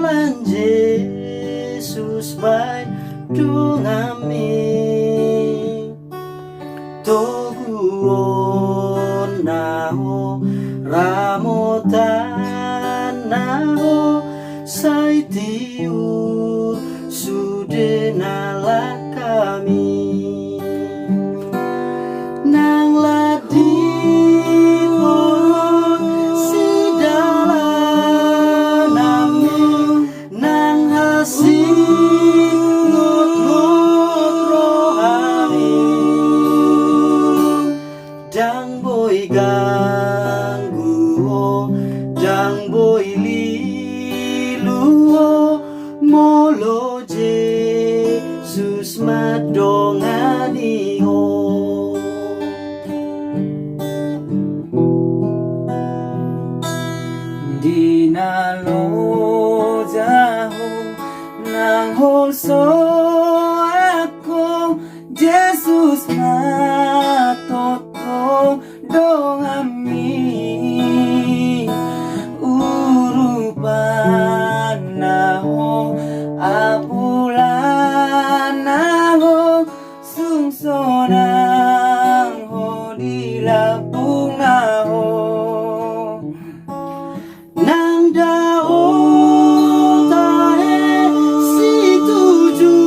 Tuhan Yesus baik dongami toguon nao ramotan nao saitiur sudenala kami nang ladi Dang boy ganggu dang boy lilu molo Jesus madongani dinalo jaho nang holso ako Jesus matotong dongami urupan naho apulan naho sungsonang ho dilabung naho nang dao tahe si tuju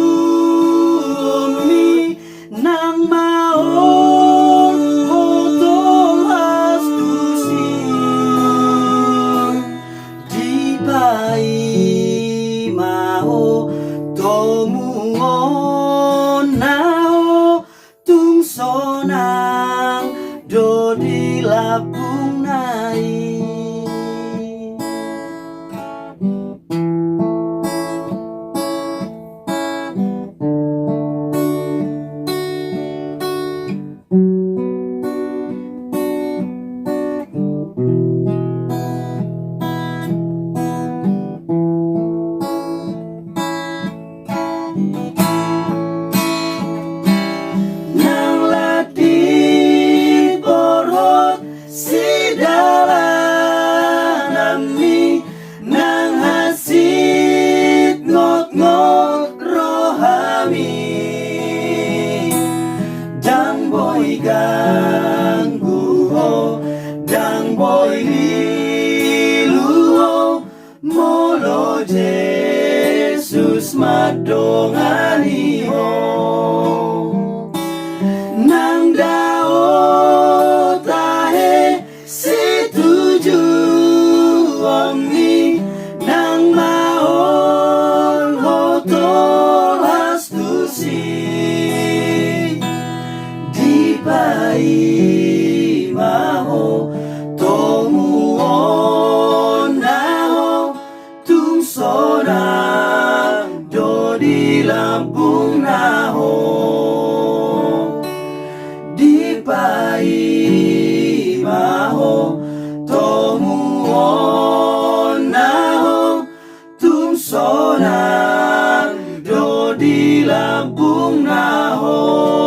mi nang maon hotong astusi di pai mao tomuon nao tung sonang do di labung nai dang boy ganggu dang boy lilu molo Jesus madongani nang dao tahe setuju omni nang maon hotol astusi pai maho tomuon nao tung sonang do di lampung naho di pai maho tomuon nao tung sonang do di lampung naho